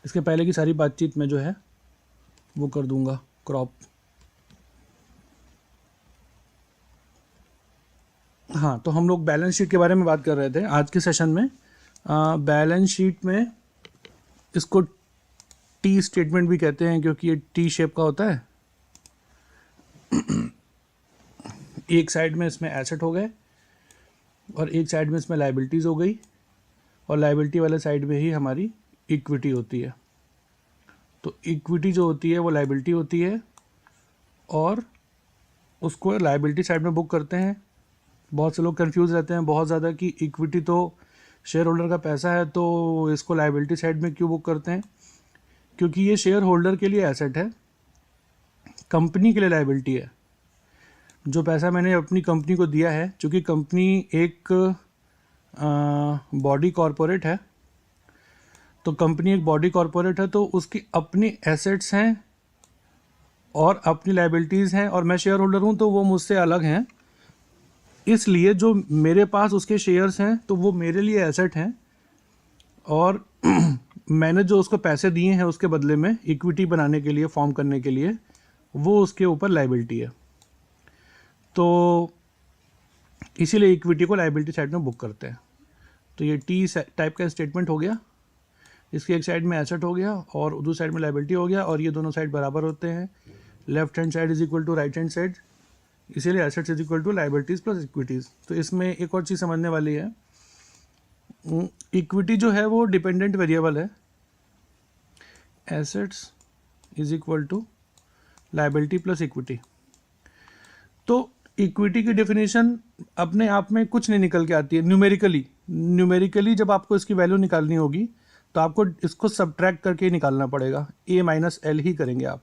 इसके पहले की सारी बातचीत में जो है वो कर दूंगा क्रॉप। हाँ, तो हम लोग बैलेंस शीट के बारे में बात कर रहे थे आज के सेशन में। बैलेंस शीट में इसको टी स्टेटमेंट भी कहते हैं क्योंकि ये टी शेप का होता है। एक साइड में इसमें एसेट हो गए और एक साइड में इसमें लाइबिलिटीज़ हो गई, और लाइबिलिटी वाले साइड में ही हमारी इक्विटी होती है। तो इक्विटी जो होती है वो लाइबिलिटी होती है और उसको लाइबिलिटी साइड में बुक करते हैं। बहुत से लोग कंफ्यूज रहते हैं बहुत ज़्यादा कि इक्विटी तो शेयर होल्डर का पैसा है तो इसको लाइबिलिटी साइड में क्यों बुक करते हैं। क्योंकि ये शेयर होल्डर के लिए एसेट है, कंपनी के लिए लाइबिलिटी है। जो पैसा मैंने अपनी कंपनी को दिया है, चूँकि कंपनी एक बॉडी कॉरपोरेट है, तो कंपनी एक बॉडी कॉरपोरेट है तो उसकी अपनी एसेट्स हैं और अपनी लाइबिलिटीज़ हैं, और मैं शेयर होल्डर हूँ तो वो मुझसे अलग हैं। इसलिए जो मेरे पास उसके शेयर्स हैं तो वो मेरे लिए एसेट हैं, और मैंने जो उसको पैसे दिए हैं उसके बदले में इक्विटी बनाने के लिए, फॉर्म करने के लिए, वो उसके ऊपर लाइबिलिटी है। तो इसीलिए इक्विटी को लाइबिलिटी साइड में बुक करते हैं। तो ये टी टाइप का स्टेटमेंट हो गया। इसकी एक साइड में एसेट हो गया और दूसरी साइड में लाइबिलिटी हो गया, और ये दोनों साइड बराबर होते हैं। Left hand side is equal to right hand side, इसीलिए assets is equal to liabilities plus equities. तो इसमें एक और चीज़ समझने वाली है, इक्विटी जो है वो डिपेंडेंट वेरिएबल है। Assets is equal to liability plus equity. तो इक्विटी की डेफिनेशन अपने आप में कुछ नहीं निकल के आती है। न्यूमेरिकली जब आपको इसकी वैल्यू निकालनी होगी तो आपको इसको सब्ट्रैक्ट करके ही निकालना पड़ेगा, ए माइनस एल ही करेंगे आप।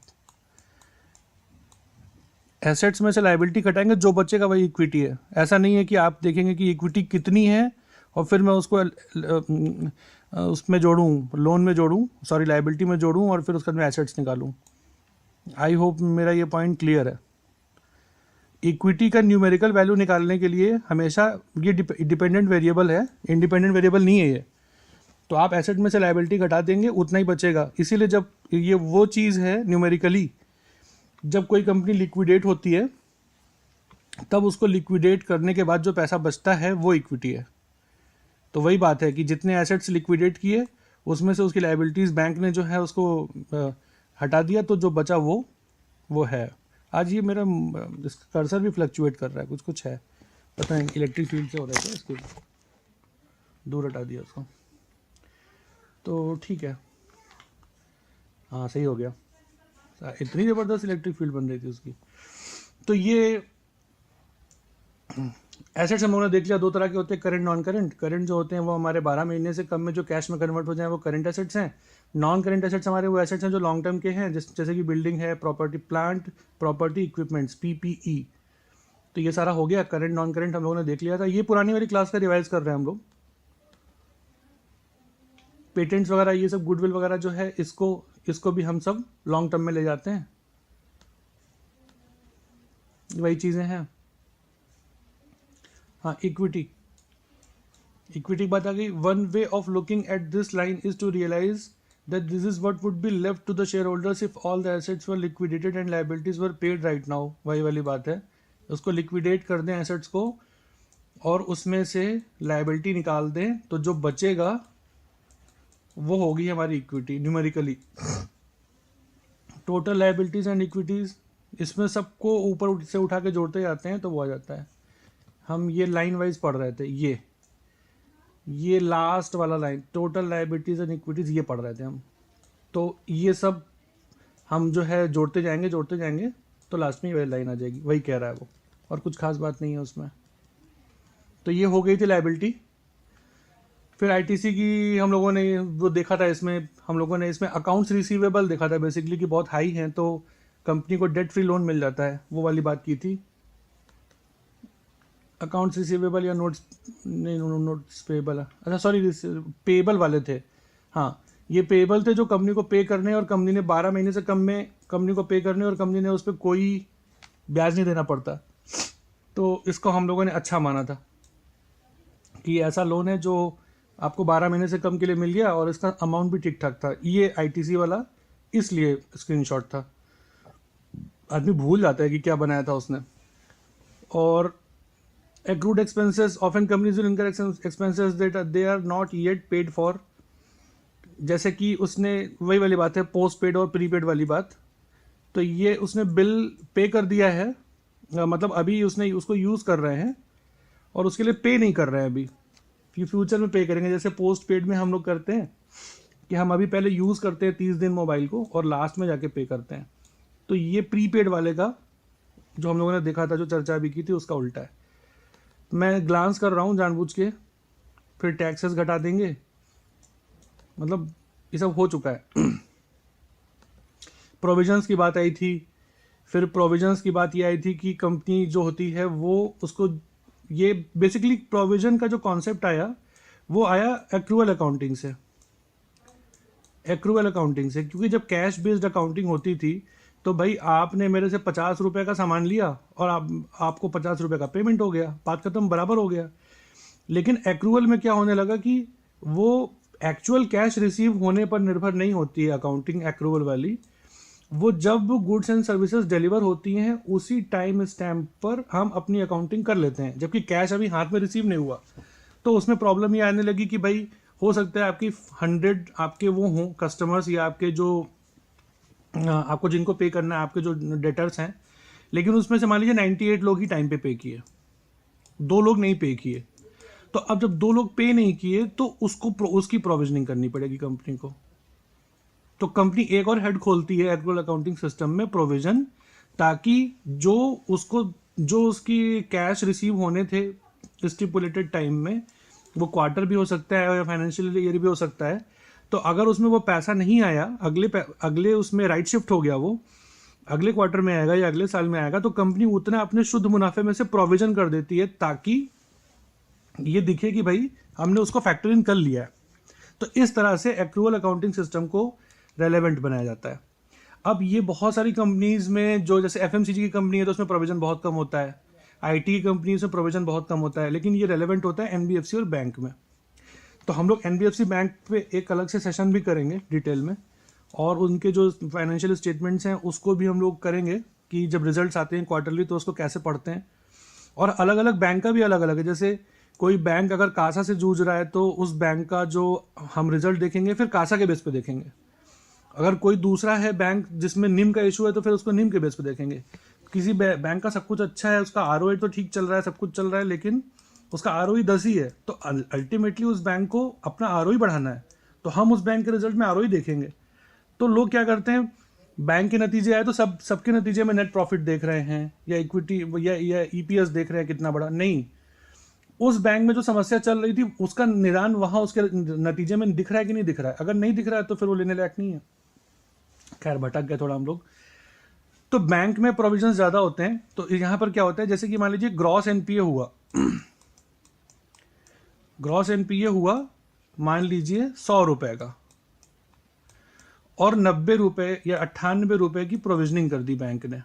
एसेट्स में से लाइबिलिटी घटाएंगे, जो बचेगा वही इक्विटी है। ऐसा नहीं है कि आप देखेंगे कि इक्विटी कितनी है और फिर मैं उसको उसमें जोड़ूं, लोन में जोड़ूं, सॉरी लाइबिलिटी में जोड़ूं और फिर उसके बाद में एसेट्स निकालूं। आई होप मेरा ये पॉइंट क्लियर है। इक्विटी का न्यूमेरिकल वैल्यू निकालने के लिए हमेशा ये डिपेंडेंट वेरिएबल है, इंडिपेंडेंट वेरिएबल नहीं है ये। तो आप एसेट में से लाइबिलिटी घटा देंगे उतना ही बचेगा। इसीलिए जब ये वो चीज़ है न्यूमेरिकली, जब कोई कंपनी लिक्विडेट होती है तब उसको लिक्विडेट करने के बाद जो पैसा बचता है वो इक्विटी है। तो वही बात है कि जितने एसेट्स लिक्विडेट किए उसमें से उसकी लाइबिलिटीज़ बैंक ने जो है उसको हटा दिया, तो जो बचा वो है। आज ये मेरा कर्सर भी फ्लक्चुएट कर रहा है, कुछ कुछ है, पता नहीं इलेक्ट्रिक फील्ड से हो रहा है इसके, दूर हटा दिया उसको। तो ठीक है, हाँ सही हो गया। इतनी ज़बरदस्त इलेक्ट्रिक फील्ड बन रही थी उसकी। तो ये एसेट्स हम लोगों ने देख लिया, दो तरह के होते हैं, करंट नॉन करंट। करंट जो होते हैं वो हमारे 12 महीने से कम में जो कैश में कन्वर्ट हो जाए वो करंट एसेट्स हैं। नॉन करंट एसेट्स हमारे वो एसेट्स हैं जो लॉन्ग टर्म के हैं, जैसे कि बिल्डिंग है, property, plant property equipments, PPE. तो ये सारा हो गया, करंट नॉन करंट हम लोगों ने देख लिया था। ये पुरानी वाली क्लास का रिवाइज कर रहे हैं हम लोग। पेटेंट्स वगैरह ये सब, गुडविल वगैरह जो है, इसको भी हम सब लॉन्ग टर्म में ले जाते हैं, वही चीज़ें हैं। हाँ, इक्विटी की बात आ गई। One way of looking at this line is to realise that this is what would be left to the share holders if all the assets were liquidated and liabilities were paid right now. वही वाली बात है, उसको liquidate कर दें assets को और उसमें से लाइबिलिटी निकाल दें, तो जो बचेगा वो होगी हमारी equity numerically. Total liabilities and equities, इसमें सबको ऊपर से उठा के जोड़ते जाते हैं तो वो आ जाता है। हम ये लाइन वाइज पढ़ रहे थे, ये लास्ट वाला line, total liabilities and equities, ये पढ़ रहे थे हम। तो ये सब हम जो है जोड़ते जाएंगे तो लास्ट में वही लाइन आ जाएगी, वही कह रहा है वो, और कुछ खास बात नहीं है उसमें। तो ये हो गई थी लाइबिलिटी। फिर आईटीसी की हम लोगों ने वो देखा था, इसमें हम लोगों ने इसमें अकाउंट्स रिसीवेबल देखा था बेसिकली कि बहुत हाई हैं तो कंपनी को डेट फ्री लोन मिल जाता है, वो वाली बात की थी। अकाउंट्स रिसीवेबल या नोट्स, नहीं नोट्स पेबल, अच्छा सॉरी पेबल वाले थे। हाँ, ये पेबल थे जो कंपनी को पे करने, और कंपनी ने 12 महीने से कम में कंपनी को पे करने, और कंपनी ने उस पर कोई ब्याज नहीं देना पड़ता। तो इसको हम लोगों ने अच्छा माना था कि ऐसा लोन है जो आपको 12 महीने से कम के लिए मिल गया और इसका अमाउंट भी ठीक ठाक था। ये आईटीसी वाला इसलिए स्क्रीनशॉट था, आदमी भूल जाता है कि क्या बनाया था उसने। और accrued expenses, often companies will incur expenses that they are not yet paid for, जैसे कि उसने वही वाली बात है, पोस्ट पेड और प्रीपेड वाली बात। तो ये उसने बिल पे कर दिया है, मतलब अभी उसने उसको यूज़ कर रहे हैं और उसके लिए पे नहीं कर रहे हैं अभी, ये फ्यूचर में पे करेंगे। जैसे पोस्ट पेड में हम लोग करते हैं कि हम अभी पहले यूज़ करते हैं 30 दिन मोबाइल को और लास्ट में जाके पे करते हैं। तो ये प्रीपेड वाले का जो हम लोगों ने देखा था, जो चर्चा भी की थी, उसका उल्टा है। मैं ग्लांस कर रहा हूँ जानबूझ के, फिर टैक्सेस घटा देंगे, मतलब ये सब हो चुका है। प्रोविजंस की बात आई थी, फिर प्रोविजंस की बात ये आई थी कि कंपनी जो होती है वो उसको, ये बेसिकली प्रोविजन का जो कॉन्सेप्ट आया वो आया एक्रूअल अकाउंटिंग से। एक्रूअल अकाउंटिंग से, क्योंकि जब कैश बेस्ड अकाउंटिंग होती थी तो भाई आपने मेरे से 50 रुपये का सामान लिया और आपको 50 रुपये का पेमेंट हो गया, बात खत्म, बराबर हो गया। लेकिन एक्रूअल में क्या होने लगा कि वो एक्चुअल कैश रिसीव होने पर निर्भर नहीं होती है अकाउंटिंग एक्रूअल वाली, वो जब गुड्स एंड सर्विसेज डिलीवर होती हैं उसी टाइम स्टैम्प पर हम अपनी अकाउंटिंग कर लेते हैं, जबकि कैश अभी हाथ में रिसीव नहीं हुआ। तो उसमें प्रॉब्लम ये आने लगी कि भाई हो सकता है आपकी 100 आपके वो हों कस्टमर्स, या आपके जो आपको जिनको पे करना है, आपके जो डेटर्स हैं, लेकिन उसमें से मान लीजिए 98 लोग ही टाइम पे किए, 2 लोग नहीं पे किए। तो अब जब 2 लोग पे नहीं किए तो उसकी प्रोविजनिंग करनी पड़ेगी कंपनी को। तो कंपनी एक और हेड खोलती है एक्रूअल अकाउंटिंग सिस्टम में, प्रोविजन, ताकि जो उसकी कैश रिसीव होने थे स्टिपुलेटेड टाइम में, वो क्वार्टर भी हो सकता है या फाइनेंशियल ईयर भी हो सकता है, तो अगर उसमें वो पैसा नहीं आया, अगले उसमें राइट शिफ्ट हो गया, वो अगले क्वार्टर में आएगा या अगले साल में आएगा, तो कंपनी उतना अपने शुद्ध मुनाफे में से प्रोविजन कर देती है ताकि ये दिखे कि भाई हमने उसको फैक्टर इन कर लिया है। तो इस तरह से एक्रूअल अकाउंटिंग सिस्टम को रेलेवेंट बनाया जाता है। अब ये बहुत सारी कंपनीज में, जो जैसे एफएमसीजी की कंपनी है तो उसमें प्रोविजन बहुत कम होता है, आईटी की कंपनीज में प्रोविजन बहुत कम होता है, लेकिन ये रेलेवेंट होता है एनबीएफसी और बैंक में। तो हम लोग एनबीएफसी बैंक पे एक अलग से सेशन भी करेंगे डिटेल में, और उनके जो फाइनेंशियल स्टेटमेंट्स हैं उसको भी हम लोग करेंगे कि जब रिजल्ट्स आते हैं क्वार्टरली तो उसको कैसे पढ़ते हैं। और अलग अलग बैंक का भी अलग अलग है, जैसे कोई बैंक अगर कासा से जूझ रहा है तो उस बैंक का जो हम रिजल्ट देखेंगे फिर कासा के बेस पे देखेंगे। अगर कोई दूसरा है बैंक जिसमें निम का इशू है तो फिर उसको निम के बेस पे देखेंगे। किसी बैंक का सब कुछ अच्छा है, उसका आरओई तो ठीक चल रहा है, सब कुछ चल रहा है, लेकिन उसका आरओई 10 ही है, तो अल्टीमेटली उस बैंक को अपना आरओई बढ़ाना है, तो हम उस बैंक के रिजल्ट में आरओई देखेंगे। तो लोग क्या करते हैं, बैंक के नतीजे आए तो सबके नतीजे में नेट प्रॉफिट देख रहे हैं या इक्विटी या ईपीएस देख रहे हैं कितना बड़ा, नहीं, उस बैंक में जो समस्या चल रही थी उसका निदान वहां उसके नतीजे में दिख रहा है कि नहीं दिख रहा है। अगर नहीं दिख रहा है तो फिर वो लेने लायक नहीं है। खैर भटक गए थोड़ा हम लोग। तो बैंक में प्रोविजन ज्यादा होते हैं, तो यहां पर क्या होता है, जैसे कि मान लीजिए ग्रॉस एनपीए हुआ, ग्रॉस एनपीए हुआ मान लीजिए 100 रुपए का, और 90 रुपए या 98 रुपए की प्रोविजनिंग कर दी बैंक ने,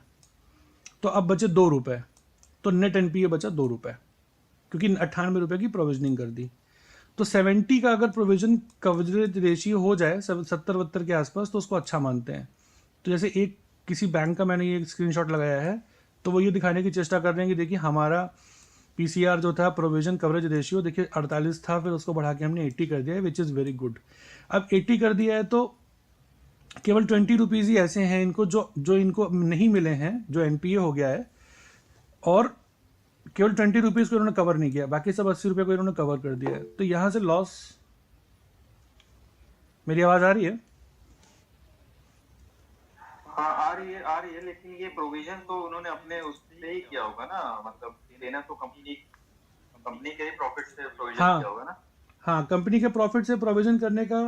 तो अब बचे 2 रुपए, तो नेट एनपीए बचा 2 रुपए, क्योंकि 98 रुपए की प्रोविजनिंग कर दी। तो 70 का अगर प्रोविजन कवरेज रेशियो हो जाए 70-72 के आसपास तो उसको अच्छा मानते हैं। तो जैसे एक किसी बैंक का मैंने ये स्क्रीनशॉट लगाया है, तो वो ये दिखाने की चेष्टा कर रहे हैं कि देखिए हमारा पीसीआर जो था, प्रोविजन कवरेज रेशियो, देखिए 48 था, फिर उसको बढ़ा के हमने 80 कर दिया है, विच इज़ वेरी गुड। अब 80 कर दिया है तो केवल 20 रुपीज़ ही ऐसे हैं इनको जो इनको नहीं मिले हैं, जो एनपीए हो गया है, और केवल 20 रुपीज़ को इन्होंने कवर नहीं किया, बाकी सब 80 रुपये को इन्होंने कवर कर दिया है। तो यहाँ से लॉस, मेरी आवाज़ आ रही है? हाँ आ रही है, लेकिन ये प्रोविजन तो उन्होंने अपने उससे ही किया होगा ना, मतलब देना तो कंपनी के प्रॉफिट से प्रोविजन किया होगा ना। हाँ, कंपनी के प्रॉफिट से प्रोविजन करने का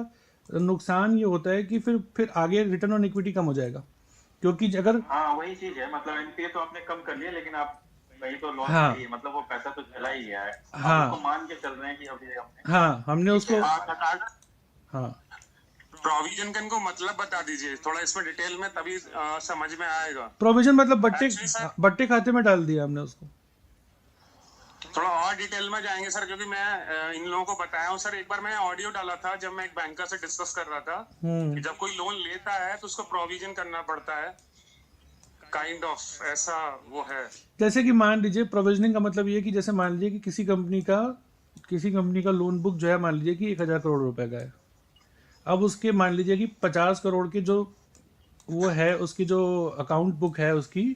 नुकसान ये होता है कि फिर आगे रिटर्न ऑन इक्विटी कम हो जाएगा, क्योंकि अगर, हाँ वही चीज है, मतलब एनपीए तो आपने कम कर लिया, लेकिन आप कहीं तो लॉस हाँ, है, मतलब वो पैसा तो चला ही गया है। हाँ, उसको मान के चल रहे हैं कि अभी हमने उसको, हाँ, प्रोविजन का इनको मतलब बता दीजिए थोड़ा इसमें डिटेल में, तभी समझ में आएगा। प्रोविजन मतलब बट्टे खाते में डाल दिया हमने उसको। थोड़ा और डिटेल में जाएंगे सर, क्योंकि मैं इन लोगों को बताया हूँ सर। एक बार मैं ऑडियो डाला था जब मैं एक बैंकर से डिस्कस कर रहा था कि जब कोई लोन लेता है तो उसको प्रोविजन करना पड़ता है, काइंड ऑफ ऐसा वो है। जैसे कि मान लीजिए प्रोविजनिंग का मतलब ये है कि जैसे मान लीजिए कि किसी कंपनी का लोन बुक जो है मान लीजिए कि 1,000 करोड़ रुपए का है। अब उसके मान लीजिए कि 50 करोड़ की जो वो है उसकी जो अकाउंट बुक है उसकी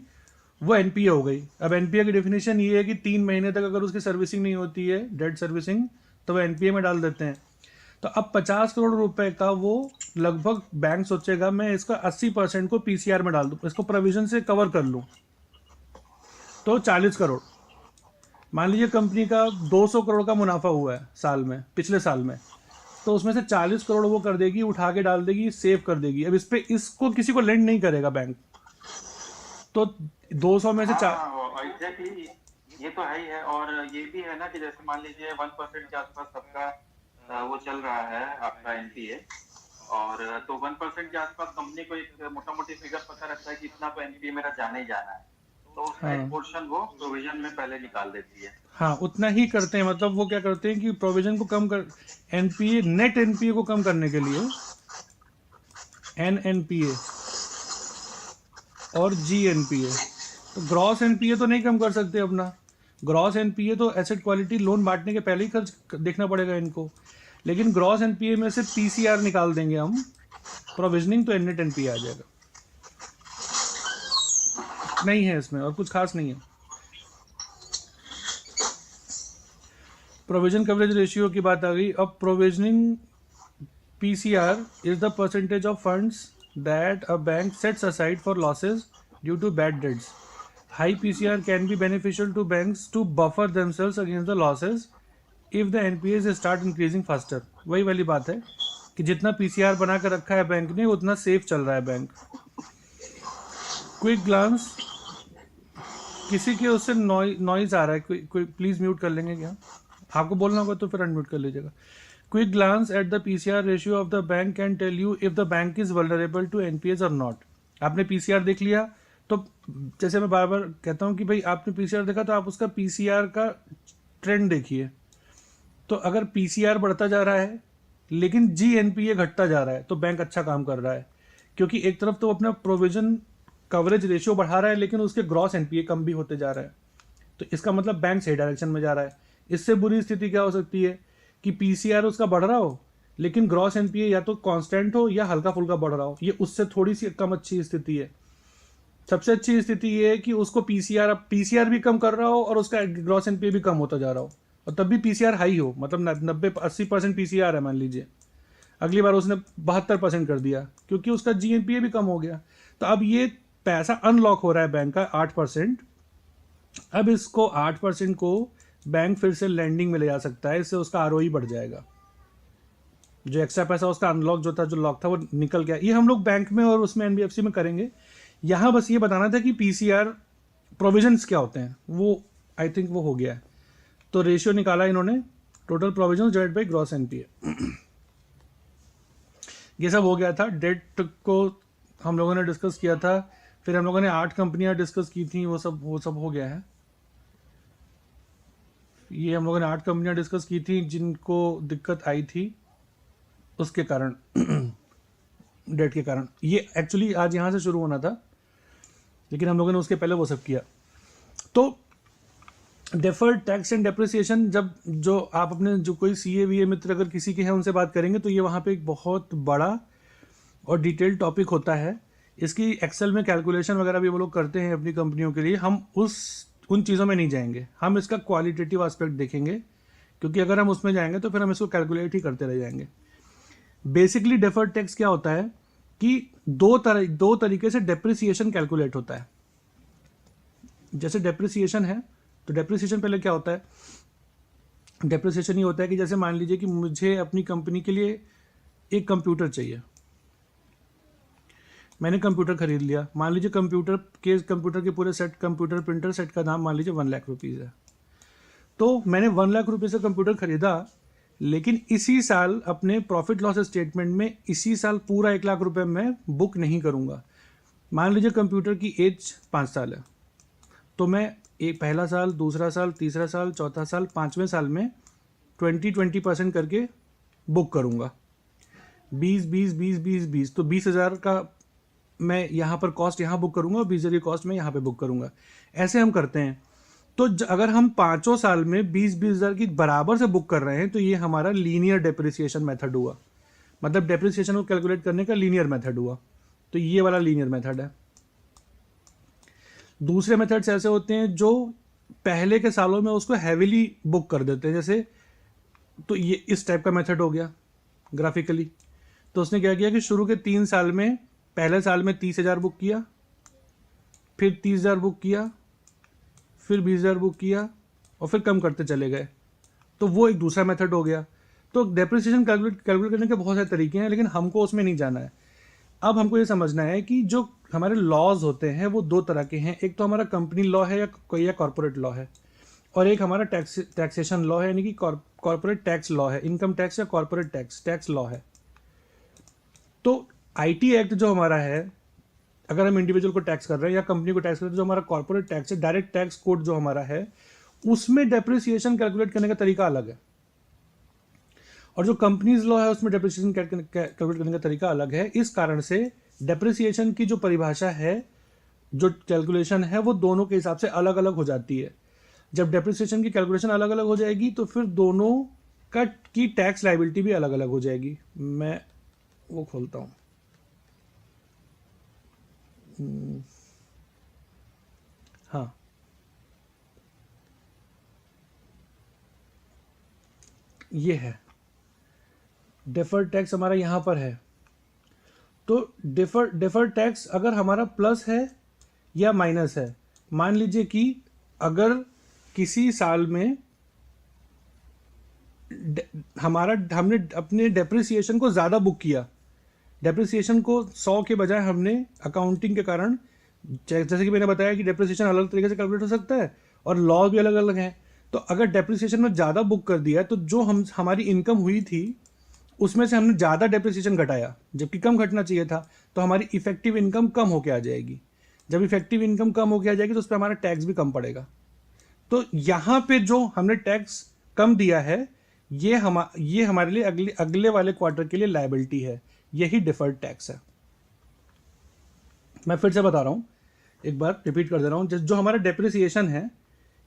वो एनपीए हो गई। अब एनपीए की डेफिनेशन ये है कि 3 महीने तक अगर उसकी सर्विसिंग नहीं होती है, डेट सर्विसिंग, तो वो एनपीए में डाल देते हैं। तो अब 50 करोड़ रुपए का वो लगभग बैंक सोचेगा मैं इसका 80% को पीसीआर में डाल दूँ, इसको प्रोविजन से कवर कर लूँ, तो 40 करोड़। मान लीजिए कंपनी का 200 करोड़ का मुनाफा हुआ है साल में, पिछले साल में, तो उसमें से 40 करोड़ वो कर देगी, उठा के डाल देगी, सेव कर देगी। अब इस पे इसको किसी को लेंड नहीं करेगा बैंक, तो 200 में से एग्जैक्टली ये तो है ही है। और ये भी है ना कि जैसे मान लीजिए 1% के आसपास सबका वो चल रहा है आपका एनपीए, और तो 1% के आसपास कंपनी को एक मोटा मोटी फिगर पता रहता है कि इतना तो एनपीए मेरा जाना ही जाना है, तो उसका एक पोर्शन वो प्रोविजन में पहले निकाल देती है। हाँ, उतना ही करते हैं। मतलब वो क्या करते हैं कि प्रोविजन को कम कर, एनपीए, नेट एनपीए को कम करने के लिए एनएनपीए और जीएनपीए, तो ग्रॉस एनपीए तो नहीं कम कर सकते अपना। ग्रॉस एनपीए तो एसेट क्वालिटी लोन बांटने के पहले ही खर्च देखना पड़ेगा इनको, लेकिन ग्रॉस एनपीए में से पीसीआर निकाल देंगे हम, प्रोविजनिंग तो नेट एनपीए आ जाएगा। नहीं है इसमें और कुछ खास नहीं है। प्रोविजन कवरेज रेशियो की बात आ गई। अब provisioning PCR is the percentage of funds that a bank sets aside for losses due to bad debts. High PCR can be beneficial to banks to buffer themselves against the losses if the NPAs start increasing faster. वही वाली बात है कि जितना PCR बना कर रखा है बैंक ने उतना सेफ चल रहा है बैंक। क्विक ग्लांस, किसी के उससे नॉइज आ रहा है, कोई प्लीज म्यूट कर लेंगे क्या? आपको बोलना होगा तो फिर अनम्यूट कर लीजिएगा। Quick glance at the PCR ratio of the bank can tell you if the bank is vulnerable to NPAs और नॉट। आपने पीसीआर देख लिया, तो जैसे मैं बार बार कहता हूँ कि भाई आपने पीसीआर देखा तो आप उसका पीसीआर का ट्रेंड देखिए। तो अगर पीसीआर बढ़ता जा रहा है लेकिन जीएनपीए घटता जा रहा है तो बैंक अच्छा काम कर रहा है, क्योंकि एक तरफ तो अपना प्रोविजन कवरेज रेशियो बढ़ा रहा है लेकिन उसके ग्रॉस एनपीए कम भी होते जा रहा है, तो इसका मतलब बैंक सही डायरेक्शन में जा रहा है। इससे बुरी स्थिति क्या हो सकती है कि पीसीआर उसका बढ़ रहा हो लेकिन ग्रॉस एनपीए या तो कांस्टेंट हो या हल्का फुल्का बढ़ रहा हो, ये उससे थोड़ी सी कम अच्छी स्थिति है। सबसे अच्छी स्थिति ये है कि उसको पीसीआर भी कम कर रहा हो और उसका ग्रॉस एनपीए भी कम होता जा रहा हो, और तब भी पीसीआर हाई हो, मतलब 90-80% पीसीआर है मान लीजिए, अगली बार उसने 72% कर दिया क्योंकि उसका जीएनपीए भी कम हो गया। तो अब ये पैसा अनलॉक हो रहा है बैंक का 8%। अब इसको 8% को बैंक फिर से लैंडिंग में ले जा सकता है, इससे उसका आरओई बढ़ जाएगा। जो एक्स्ट्रा पैसा उसका अनलॉक जो था, जो लॉक था, वो निकल गया। ये हम लोग बैंक में और उसमें एनबीएफसी में करेंगे। यहाँ बस ये बताना था कि पीसीआर प्रोविजंस क्या होते हैं, वो आई थिंक वो हो गया है। तो रेशियो निकाला इन्होंने, total provision divided by gross NPA, ये सब हो गया था। डेट को हम लोगों ने डिस्कस किया था, फिर हम लोगों ने 8 कंपनियां डिस्कस की थी, वो सब हो गया है। ये हम लोगों ने 8 कंपनियां डिस्कस की थी जिनको दिक्कत आई थी उसके कारण, डेट के कारण। ये एक्चुअली आज यहाँ से शुरू होना था लेकिन हम लोगों ने उसके पहले वो सब किया। तो डेफर्ड टैक्स एंड डेप्रिसिएशन, जब जो आप अपने जो कोई सीए मित्र अगर किसी के हैं उनसे बात करेंगे तो ये वहाँ पे एक बहुत बड़ा और डिटेल्ड टॉपिक होता है। इसकी एक्सेल में कैलकुलेशन वगैरह भी वो लोग करते हैं अपनी कंपनियों के लिए। हम उन चीज़ों में नहीं जाएंगे, हम इसका क्वालिटेटिव एस्पेक्ट देखेंगे, क्योंकि अगर हम उसमें जाएंगे तो फिर हम इसको कैलकुलेट ही करते रह जाएंगे। बेसिकली डेफर्ड टैक्स क्या होता है कि दो तरीके से डेप्रिसिएशन कैलकुलेट होता है। जैसे डेप्रिसिएशन है तो डेप्रिसिएशन पहले क्या होता है, डेप्रिसिएशन ये होता है कि जैसे मान लीजिए कि मुझे अपनी कंपनी के लिए एक कंप्यूटर चाहिए, मैंने कंप्यूटर खरीद लिया। मान लीजिए कंप्यूटर के पूरे सेट, कंप्यूटर प्रिंटर सेट का दाम मान लीजिए 1 लाख रुपीज़ है। तो मैंने 1 लाख रुपये से कंप्यूटर खरीदा, लेकिन इसी साल अपने प्रॉफिट लॉस स्टेटमेंट में इसी साल पूरा 1 लाख रुपये मैं बुक नहीं करूँगा। मान लीजिए कंप्यूटर की एज 5 साल है, तो मैं एक पहला साल, दूसरा साल, तीसरा साल, चौथा साल, 5वें साल में 20% करके बुक करूँगा। 20 तो 20,000 का मैं यहाँ पर कॉस्ट यहाँ बुक करूँगा और 20,000 की कॉस्ट मैं यहाँ पे बुक करूँगा। ऐसे हम करते हैं। तो अगर हम 5 साल में 20,000 की बराबर से बुक कर रहे हैं तो ये हमारा लीनियर डेप्रिसिएशन मेथड हुआ, मतलब डेप्रिसिएशन को कैलकुलेट करने का लीनियर मेथड हुआ। तो ये वाला लीनियर मेथड है। दूसरे मेथड्स ऐसे होते हैं जो पहले के सालों में उसको हैवीली बुक कर देते हैं, जैसे तो ये इस टाइप का मेथड हो गया ग्राफिकली। तो उसने क्या किया कि शुरू के 3 साल में, पहले साल में 30,000 बुक किया, फिर 30,000 बुक किया, फिर 20,000 बुक किया और फिर कम करते चले गए। तो वो एक दूसरा मेथड हो गया। तो डेप्रिसिएशन कैलकुलेट करने के बहुत सारे तरीके हैं, लेकिन हमको उसमें नहीं जाना है। अब हमको ये समझना है कि जो हमारे लॉज होते हैं वो 2 तरह के हैं। एक तो हमारा कंपनी लॉ है या कॉर्पोरेट लॉ है, और एक हमारा टैक्सेशन लॉ है, यानी कि कॉर्पोरेट टैक्स लॉ है, इनकम टैक्स या कॉर्पोरेट टैक्स लॉ है। तो आईटी एक्ट जो हमारा है, अगर हम इंडिविजुअल को टैक्स कर रहे हैं या कंपनी को टैक्स कर रहे हैं, जो हमारा कॉर्पोरेट टैक्स है, डायरेक्ट टैक्स कोड जो हमारा है, उसमें डेप्रिसिएशन कैलकुलेट करने का तरीका अलग है। और जो कंपनीज लॉ है उसमें डेप्रिसिएशन कैलकुलेट करने का तरीका अलग है। इस कारण से डेप्रिसिएशन की जो परिभाषा है, जो कैलकुलेशन है, वो दोनों के हिसाब से अलग अलग हो जाती है। जब डेप्रिसिएशन की कैलकुलेशन अलग अलग हो जाएगी तो फिर दोनों की टैक्स लायबिलिटी भी अलग अलग हो जाएगी। मैं वो खोलता हूँ। हाँ, ये है डिफर्ड टैक्स हमारा यहाँ पर है। तो डिफर्ड टैक्स अगर हमारा प्लस है या माइनस है, मान लीजिए कि अगर किसी साल में हमने अपने डेप्रिसिएशन को ज़्यादा बुक किया, डेप्रिसिएशन को 100 के बजाय हमने अकाउंटिंग के कारण, जैसे कि मैंने बताया कि डेप्रिसिएशन अलग तरीके से कैलकुलेट हो सकता है और लॉ भी अलग अलग हैं। तो अगर डेप्रिसिएशन में ज़्यादा बुक कर दिया तो जो हमारी इनकम हुई थी उसमें से हमने ज़्यादा डेप्रिसिएशन घटाया, जबकि कम घटना चाहिए था, तो हमारी इफेक्टिव इनकम कम होके आ जाएगी। जब इफेक्टिव इनकम कम होके आ जाएगी तो उस पर हमारा टैक्स भी कम पड़ेगा। तो यहाँ पे जो हमने टैक्स कम दिया है, ये हमारे लिए अगले वाले क्वार्टर के लिए लायबिलिटी है। यही डिफर्ड टैक्स है। मैं फिर से बता रहा हूँ, एक बार रिपीट कर दे रहा हूँ। जो हमारा डेप्रिसिएशन है,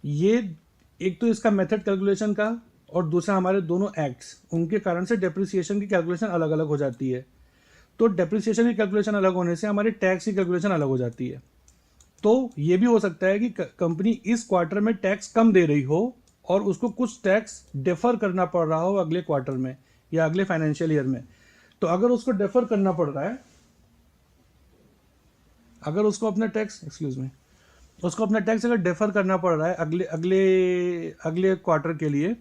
ये एक तो इसका मेथड कैलकुलेशन का और दूसरा हमारे दोनों एक्ट्स, उनके कारण से डेप्रिसिएशन की कैलकुलेशन अलग अलग हो जाती है। तो डेप्रिसिएशन की कैलकुलेशन अलग होने से हमारी टैक्स की कैलकुलेशन अलग हो जाती है। तो ये भी हो सकता है कि कंपनी इस क्वार्टर में टैक्स कम दे रही हो और उसको कुछ टैक्स डिफर करना पड़ रहा हो अगले क्वार्टर में या अगले फाइनेंशियल ईयर में। तो अगर उसको डिफर करना पड़ रहा है, अगर उसको अपना टैक्स अगर डिफर करना पड़ रहा है अगले क्वार्टर के लिए,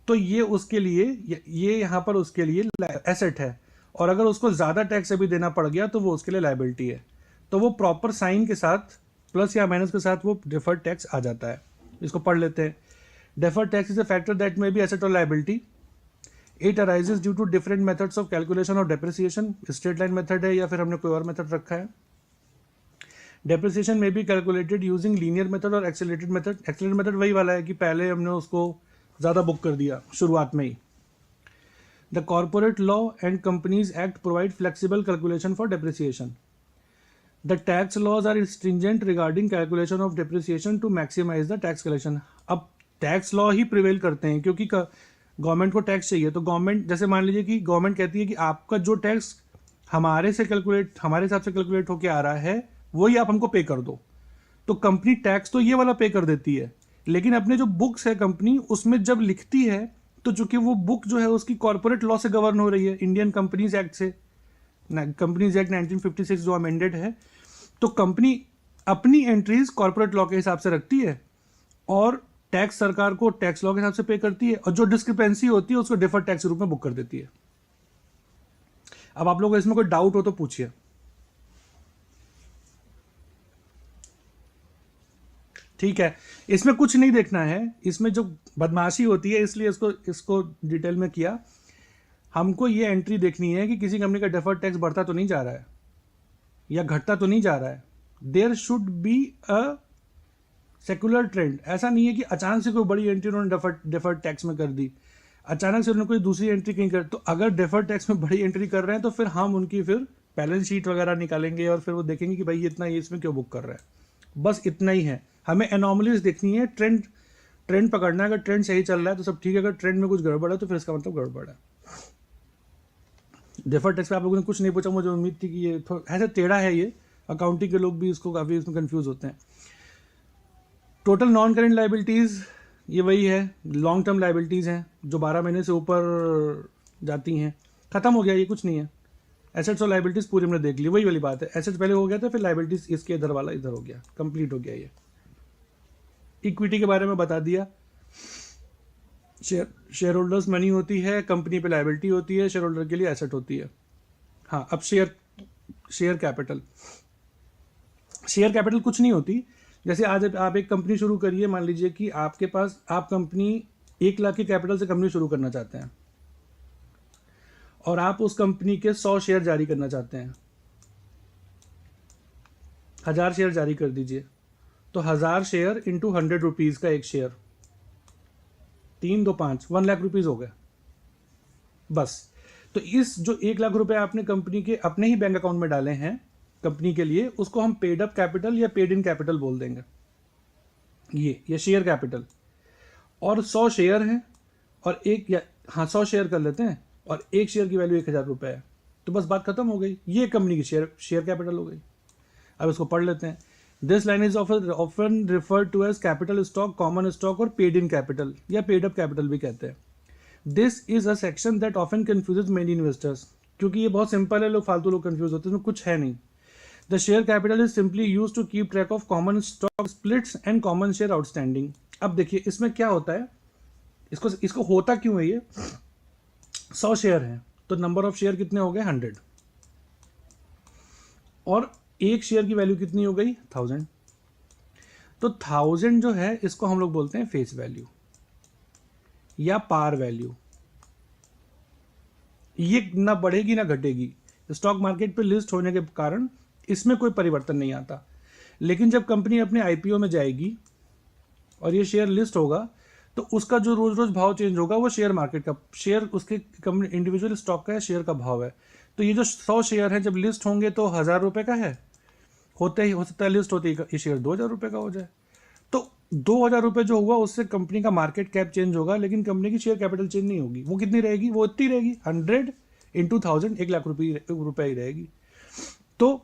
तो ये उसके लिए, ये यहाँ पर उसके लिए एसेट है। और अगर उसको ज़्यादा टैक्स अभी देना पड़ गया तो वो उसके लिए लायबिलिटी है। तो वो प्रॉपर साइन के साथ, प्लस या माइनस के साथ, वो डिफर्ड टैक्स आ जाता है। इसको पढ़ लेते हैं। Deferred tax is a factor that may be asset और liability. It arises due to different methods of calculation और डेप्रिसिएशन। स्ट्रेट लाइन मेथड है या फिर हमने कोई और मेथड रखा है। डेप्रिसिएशन में be calculated using linear method और एक्सेलरेटेड मेथड। एक्सेलरेटेड मेथड वही वाला है कि पहले हमने उसको ज़्यादा बुक कर दिया शुरुआत में ही। The corporate law and companies act provide flexible calculation for depreciation. The tax laws are stringent regarding calculation of depreciation to maximise the tax collection. अब टैक्स लॉ ही प्रिवेल करते हैं क्योंकि गवर्नमेंट को टैक्स चाहिए। तो गवर्नमेंट, जैसे मान लीजिए कि गवर्नमेंट कहती है कि आपका जो टैक्स हमारे हिसाब से कैलकुलेट होकर आ रहा है वही आप हमको पे कर दो। तो कंपनी टैक्स तो ये वाला पे कर देती है, लेकिन अपने जो बुक्स है कंपनी, उसमें जब लिखती है तो चूंकि वो बुक जो है उसकी कॉर्पोरेट लॉ से गवर्न हो रही है, इंडियन कंपनीज एक्ट से, कंपनीज एक्ट 1956 जो अमेंडेड है। तो कंपनी अपनी एंट्रीज कॉर्पोरेट लॉ के हिसाब से रखती है और टैक्स सरकार को टैक्स लॉ के हिसाब से पे करती है, और जो डिस्क्रिपेंसी होती है उसको डिफर्ड टैक्स के रूप में बुक कर देती है। अब आप लोगों को इसमें कोई डाउट हो तो पूछिए। ठीक है, इसमें कुछ नहीं देखना है, इसमें जो बदमाशी होती है इसलिए इसको डिटेल में किया। हमको ये एंट्री देखनी है कि किसी कंपनी का डिफर्ड टैक्स बढ़ता तो नहीं जा रहा है या घटता तो नहीं जा रहा है। There should be a secular trend, ऐसा नहीं है कि अचानक से कोई बड़ी एंट्री उन्होंने डेफर्ड टैक्स में कर दी, अचानक से उन्होंने कोई दूसरी एंट्री कहीं कर, तो अगर डेफर्ड टैक्स में बड़ी एंट्री कर रहे हैं तो फिर हम उनकी फिर बैलेंस शीट वगैरह निकालेंगे और फिर वो देखेंगे कि भाई इतना ये इसमें क्यों बुक कर रहा है। बस इतना ही है, हमें एनॉमलीज देखनी है, ट्रेंड पकड़ना है। अगर ट्रेंड सही चल रहा है तो सब ठीक है, अगर ट्रेंड में कुछ गड़बड़ है तो फिर इसका मतलब गड़बड़ है। डेफर्ड टैक्स पे आप लोगों ने कुछ नहीं पूछा, मुझे उम्मीद थी कि ये ऐसे टेढ़ा है, ये अकाउंटिंग के लोग भी इसको काफ़ी इसमें कंफ्यूज होते हैं। टोटल नॉन करेंट लाइबिलिटीज़ ये वही है, लॉन्ग टर्म लाइबिलिटीज़ हैं जो 12 महीने से ऊपर जाती हैं, ख़त्म हो गया, ये कुछ नहीं है। एसेट्स और लाइबिलिटीज़ पूरी हमने देख ली, वही वाली बात है, एसेट्स पहले हो गया था, फिर लाइबिलिटीज़ इसके इधर वाला इधर हो गया, कंप्लीट हो गया ये। इक्विटी के बारे में बता दिया, शेयर होल्डर्स मनी होती है, कंपनी पे लाइबिलिटी होती है, शेयर होल्डर के लिए एसेट होती है। हाँ, अब शेयर कैपिटल कुछ नहीं होती। जैसे आज आप एक कंपनी शुरू करिए, मान लीजिए कि आपके पास, आप कंपनी 1 लाख के कैपिटल से कंपनी शुरू करना चाहते हैं और आप उस कंपनी के 100 शेयर जारी करना चाहते हैं, 1000 शेयर जारी कर दीजिए, तो 1000 शेयर इंटू 100 रुपीज़ का एक शेयर, 3 2 5 1 लाख रुपीज़ हो गए बस। तो इस जो 1 लाख रुपए आपने कंपनी के अपने ही बैंक अकाउंट में डाले हैं कंपनी के लिए, उसको हम पेड अप कैपिटल या पेड इन कैपिटल बोल देंगे। ये शेयर कैपिटल, और 100 शेयर हैं और 100 शेयर कर लेते हैं और एक शेयर की वैल्यू 1000 रुपये है, तो बस बात खत्म हो गई, ये कंपनी की शेयर कैपिटल हो गई। अब इसको पढ़ लेते हैं। This line is often referred to as capital stock, common stock और पेड इन कैपिटल या पेड अप कैपिटल भी कहते हैं। This is a section that often confuses many investors, क्योंकि ये बहुत सिंपल है, फालतू लोग कंफ्यूज होते हैं, इसमें कुछ है नहीं। The share capital is simply use to keep track of common stock splits and common share outstanding. अब देखिए इसमें क्या होता है, इसको होता क्यों है ये। 100 शेयर हैं तो नंबर ऑफ शेयर कितने हो गए 100, और एक शेयर की वैल्यू कितनी हो गई 1000। तो 1000 जो है इसको हम लोग बोलते हैं फेस वैल्यू या पार वैल्यू। ये ना बढ़ेगी ना घटेगी, स्टॉक मार्केट पे लिस्ट होने के कारण इसमें कोई परिवर्तन नहीं आता। लेकिन जब कंपनी अपने आईपीओ में जाएगी और ये शेयर लिस्ट होगा तो उसका जो रोज रोज भाव चेंज होगा वो शेयर मार्केट का, शेयर उसके कंपनी इंडिविजुअल स्टॉक का है, शेयर का भाव है। तो ये जो 100 शेयर है जब लिस्ट होंगे तो 1000 रुपये का है, होते ही हो सकता है लिस्ट होते ही ये शेयर 2000 रुपये का हो जाए। तो 2000 रुपये जो हुआ उससे कंपनी का मार्केट कैप चेंज होगा, लेकिन कंपनी की शेयर कैपिटल चेंज नहीं होगी। वो कितनी रहेगी, वो इतनी रहेगी, 100 इंटू 1000, 1 लाख रुपये ही रहेगी। तो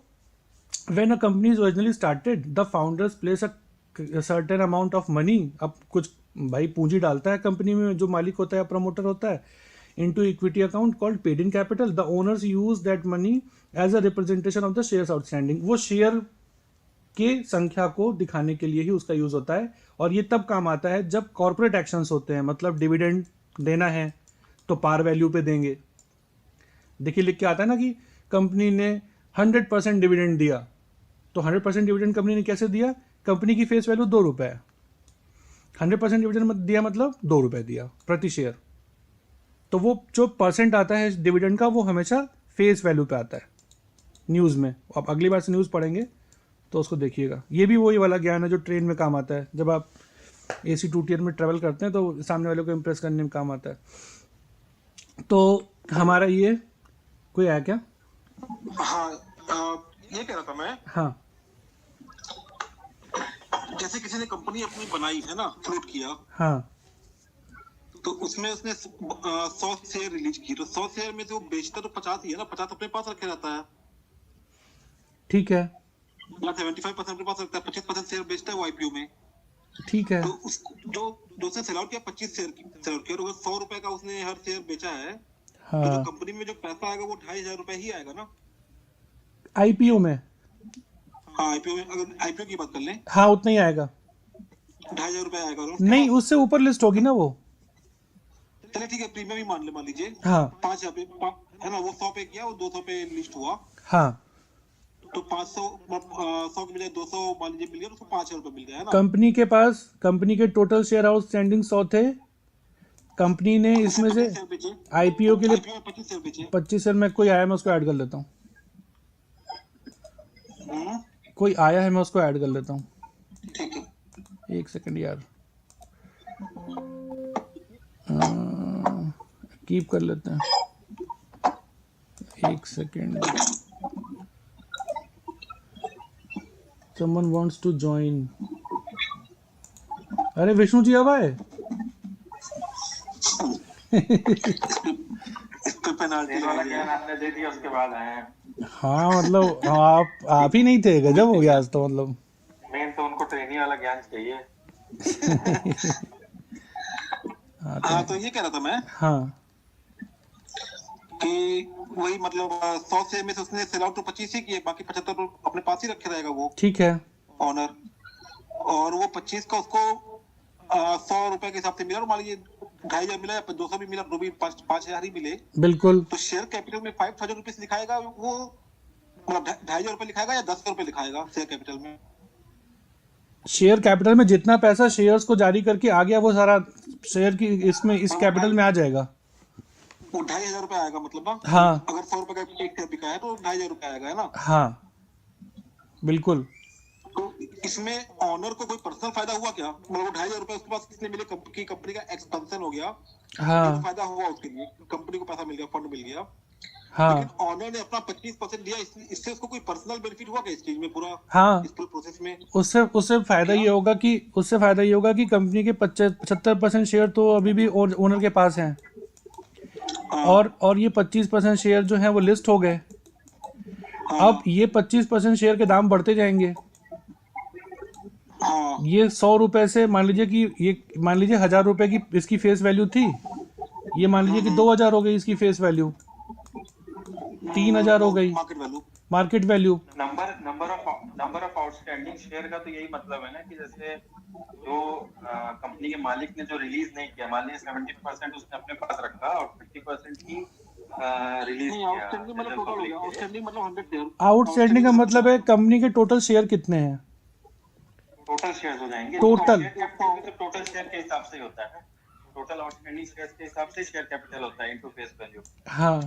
when a company is originally started, the founders place a certain amount of money, अब कुछ भाई पूंजी डालता है कंपनी में जो मालिक होता है, प्रमोटर होता है, into equity account called paid in capital. The owners use that money as a representation of the shares outstanding. वो शेयर के संख्या को दिखाने के लिए ही उसका यूज होता है, और ये तब काम आता है जब कॉर्पोरेट एक्शंस होते हैं, मतलब डिविडेंड देना है तो पार वैल्यू पे देंगे। देखिए लिख के आता है ना कि कंपनी ने 100% डिविडेंड दिया, तो 100% डिविडेंड कंपनी ने कैसे दिया, कंपनी की फेस वैल्यू 2 रुपये है, 100% डिविडेंड दिया मतलब 2 रुपये दिया प्रति शेयर। तो वो जो परसेंट आता है डिविडेंड का वो हमेशा फेस वैल्यू पे आता है न्यूज़ में। अब अगली बार से न्यूज़ पढ़ेंगे तो उसको देखिएगा। ये भी वही वाला ज्ञान है जो ट्रेन में काम आता है, जब आप AC 2 टियर में ट्रेवल करते हैं तो सामने वाले को इम्प्रेस करने में काम आता है। तो हमारा ये कोई आया क्या? हाँ, ये कह रहा था मैं। हाँ, जैसे किसी ने कंपनी अपनी बनाई है ना, फ्लोट किया, हाँ, तो उसमें उसने 100 शेयर रिलीज की, तो 100 शेयर में जो बेचता तो 50 ही है ना, 50 अपने पास रखे रहता है, ठीक है, या 75% अपने पास रखता है, 25% शेयर बेचता है वो आईपीओ में। ठीक है, तो उस जो उसने सेल आउट किया 25 शेयर सेल आउट किया, और 100 रुपए का उसने हर शेयर बेचा है, तो जो हाँ, कंपनी में जो पैसा आएगा वो 2500 रुपए ही आएगा ना। आईपीओ में, हाँ, आईपीओ में अगर आईपीओ की बात कर लें, हाँ उतना ही आएगा। 2500 रुपए आएगा। और नहीं, उससे ऊपर लिस्ट होगी ना वो। चलिए ठीक है, प्रीमियम ही मान लीजिए, हाँ, 5 पे है ना, वो 100 पे किया, वो 200 पे लिस्ट हुआ, हाँ, तो 500 100 के बजाय 200 मान लीजिए मिल गया, तो उसको 5000 रुपए मिल गया है ना। कंपनी के पास, कंपनी के टोटल शेयर आउटस्टैंडिंग 100 थे, कंपनी ने इसमें से आईपीओ के लिए 25 शेयर बेचे। 25 शेयर में कोई आया, मैं उसको ऐड कर लेता हूँ, हम्म, कोई आया है मैं उसको ऐड कर लेता हूँ। ठीक है। एक सेकंड यार, कीप कर लेते हैं, एक second. Someone wants to join. अरे विष्णु जी अब आए। इस पे पेनाल्टी वाला ज्ञान आपने दे दिया, उसके बाद आए हैं। हाँ मतलब आप ही नहीं थे, गजब हो गया आज तो। मतलब मेन तो उनको ट्रेनिंग वाला ज्ञान चाहिए। हाँ तो ये कह रहा था मैं हाँ कि वही मतलब 100 शेयर में से उसने सेल आउट तो 25 ही किए, बाकी 75 तो अपने पास ही रखे रहेगा वो, ठीक है। ऑनर। और वो 25 का उसको 100 रुपए के हिसाब से मिला, और मान लीजिए 2,500 मिला या 200 भी मिला, तो भी 5,000 ही मिले। बिल्कुल। तो शेयर कैपिटल में 5,000 रुपीज दिखाएगा वो, मतलब 2,500 रुपए लिखाएगा या 10 रुपए दिखाएगा शेयर कैपिटल में? शेयर कैपिटल में जितना पैसा शेयर्स को जारी करके आ गया वो सारा शेयर की इसमें इस कैपिटल में आ जाएगा। वो 2,500 रुपए आएगा मतलब ना। हाँ अगर 100 रुपए का एक शेयर बिका है तो 2,500 रुपए आएगा, है ना? हाँ बिल्कुल। तो इसमें ऑनर को कोई पर्सनल फायदा हुआ क्या? मतलब 2,500 रुपए उसके पास किसने मिले? कंपनी का एक्सपेंशन हो गया, हाँ फायदा हुआ उसके लिए, कंपनी को पैसा मिल गया, फंड मिल गया। हाँ लेकिन ऑनर ने अपना 25% दिया, इससे उसको कोई पर्सनल बेनिफिट हुआ क्या इस चीज में, पूरा हाँ इस पूरे प्रोसेस में? उससे फायदा ये होगा कि कंपनी के 75% शेयर तो अभी भी ओनर के पास हैं, और ये 25% शेयर जो हैं वो लिस्ट हो गए। अब ये 25% शेयर के दाम बढ़ते जाएंगे। ये 100 रुपए से मान लीजिए 1,000 रुपए की इसकी फेस वैल्यू थी, ये मान लीजिए कि 2,000 हो गई इसकी फेस वैल्यू, 3,000 हो गई market value. Number of outstanding share का तो यही मतलब है ना कि जैसे जो कंपनी के मालिक ने जो रिलीज नहीं किया, मान लीजिए 70% उसने अपने पास रखा और 50% की रिलीज किया। आउटस्टैंडिंग मतलब टोटल हो गया, आउटस्टैंडिंग मतलब 100 शेयर। आउटस्टैंडिंग का मतलब है कंपनी के टोटल शेयर कितने हैं, टोटल शेयर हो जाएंगे। टोटल शेयर के हिसाब से होता है, टोटल आउटस्टैंडिंग शेयर के हिसाब से शेयर कैपिटल होता है इनटू फेस वैल्यू। हाँ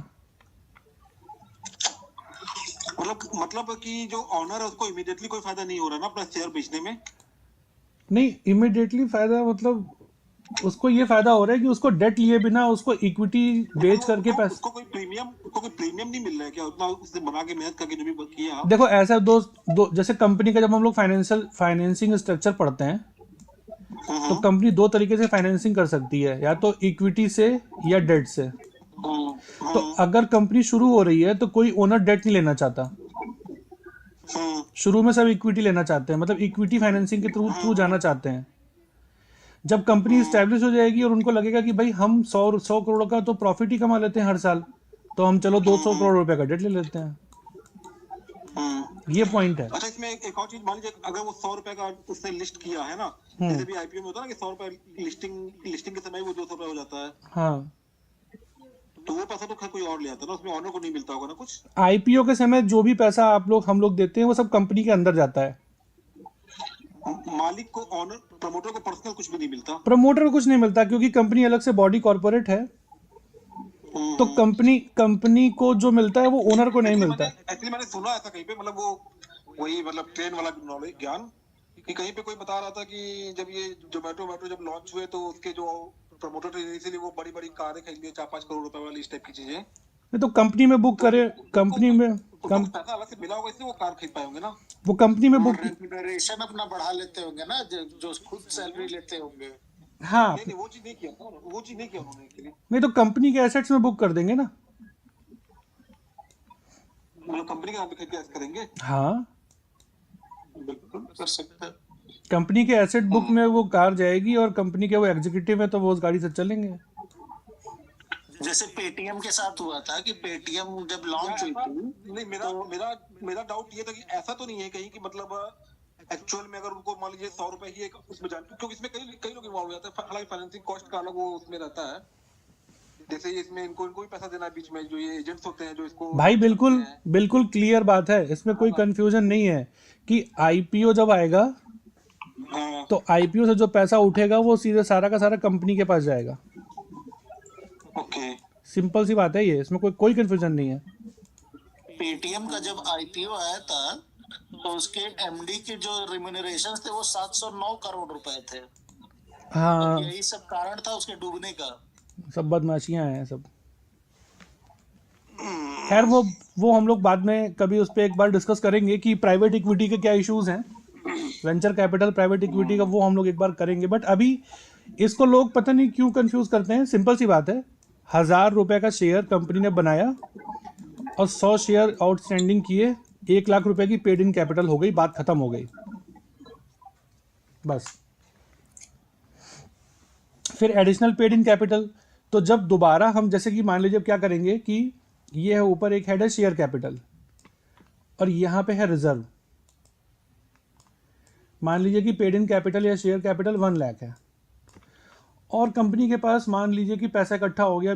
मतलब कि जो ऑनर है उसको इमीडिएटली कोई फायदा नहीं हो रहा ना अपना शेयर बेचने में? नहीं, इमीडिएटली फायदा मतलब उसको ये फायदा हो रहा है कि उसको डेट लिए बिना उसको इक्विटी बेच करके पैसा, उसको कोई प्रीमियम नहीं मिल रहा है क्या उतना उसने बना के मेहनत करके जो भी किया? देखो ऐसा दो जैसे कंपनी का जब हम लोग फाइनेंसिंग स्ट्रक्चर पढ़ते हैं तो कंपनी दो तरीके से फाइनेंसिंग कर सकती है, या तो इक्विटी से या डेट से। तो अगर कंपनी शुरू हो रही है तो कोई ओनर डेट नहीं लेना चाहता, शुरू में सब इक्विटी लेना चाहते हैं, मतलब इक्विटी फाइनेंसिंग के थ्रू जाना चाहते हैं। जब कंपनी स्टैब्लिश हो जाएगी और उनको लगेगा कि भाई हम 100 करोड़ का तो प्रॉफिट ही कमा लेते हैं हर साल, तो हम चलो 200 करोड़ रुपए का डेट ले लेते हैं। ये पॉइंट है। अच्छा, इसमें एक और चीज, मान लीजिए अगर वो 100 रुपए का उसने लिस्ट किया है ना, जैसे भी आईपीओ में होता है ना कि 100 रुपए लिस्टिंग के समय वो 200 रुपए हो जाता है, हाँ तो वो पैसा तो खैर कोई और ले आता है ना, उसमें ऑनर को नहीं मिलता होगा ना कुछ? आईपीओ के समय जो भी पैसा हम लोग देते हैं वो सब कंपनी के अंदर जाता है। मालिक को, ऑनर, प्रमोटर को पर्सनल कुछ भी नहीं मिलता? प्रमोटर को कुछ नहीं मिलता क्योंकि कंपनी अलग से बॉडी कॉर्पोरेट है, तो कंपनी को जो मिलता है वो ओनर को नहीं मिलता। एक्चुअली मैंने सुना ऐसा कहीं पे, मतलब वो वही मतलब ट्रेन वाला नॉलेज ज्ञान, कि कहीं पे कोई बता रहा था कि जब ये जोमेटो जब लॉन्च हुए तो उसके जो प्रमोटर थे इसीलिए वो बड़ी बड़ी कारें खरीद लिए, 4-5 करोड़ रुपए वाली इस टाइप की चीजें। नहीं तो कंपनी में बुक करे, कंपनी में पैसा अलग से मिला होगा इसलिए वो कार खरीद पाए होंगे ना, वो कंपनी में बुक, रेम्यूनरेशन अपना बढ़ा लेते होंगे ना, जो खुद सैलरी लेते होंगे। हाँ नहीं वो चीज नहीं किया उन्होंने एक्चुअली। नहीं तो कंपनी के एसेट्स में बुक कर देंगे ना, मतलब कंपनी के नाम पे खरीद के ऐसे करेंगे? हाँ बिल्कुल कर सकते हैं। कंपनी के एसेट बुक में वो कार जाएगी और कंपनी के वो एग्जीक्यूटिव है तो वो उस गाड़ी से चलेंगे। जैसे पेटीएम के साथ हुआ था कि पेटीएम जब लॉन्च हुई थी। नहीं, मेरा डाउट ये था कि ऐसा तो नहीं है कहीं कि मतलब एक्चुअल में अगर उनको मान लीजिए 100 रुपए ही एक उसमें जान, क्योंकि इसमें कई लोग इन्वॉल्व हो जाते हैं, हालांकि फाइनेंसिंग कॉस्ट का अलग वो उसमें रहता है। जैसे इसमें इनको भी पैसा देना है बीच में, जो ये एजेंट्स होते हैं जो इसको। भाई बिल्कुल क्लियर बात है, इसमें कोई कंफ्यूजन नहीं है कि आईपीओ जब आएगा तो आईपीओ से जो पैसा उठेगा वो सीधे सारा का सारा कंपनी के पास जाएगा। ओके, सिंपल सी बात है ये, इसमें कोई कंफ्यूजन नहीं है। पेटीएम का जब आईपीओ आया था तो उसके एमडी के जो रिम्यूनरेशन थे वो 709 करोड़ रुपए थे। हाँ, यही सब कारण था उसके डूबने का। सब बदमाशियां हैं सब। खैर वो हम लोग बाद में कभी उस पर एक बार डिस्कस करेंगे कि प्राइवेट इक्विटी के क्या इश्यूज हैं, वेंचर कैपिटल प्राइवेट इक्विटी का, वो हम लोग एक बार करेंगे। बट अभी इसको लोग पता नहीं क्यों कंफ्यूज करते हैं। सिंपल सी बात है, 1000 रुपये का शेयर कंपनी ने बनाया और 100 शेयर आउटस्टैंडिंग किए, 1 लाख रुपए की पेड इन कैपिटल हो गई, बात खत्म हो गई बस। फिर एडिशनल पेड इन कैपिटल, तो जब दोबारा हम जैसे कि मान लीजिए क्या करेंगे कि ये है ऊपर एक हेड है शेयर कैपिटल और यहाँ पे है रिजर्व। मान लीजिए कि पेड इन कैपिटल या शेयर कैपिटल 1 लाख है और कंपनी के पास मान लीजिए कि पैसा इकट्ठा हो गया,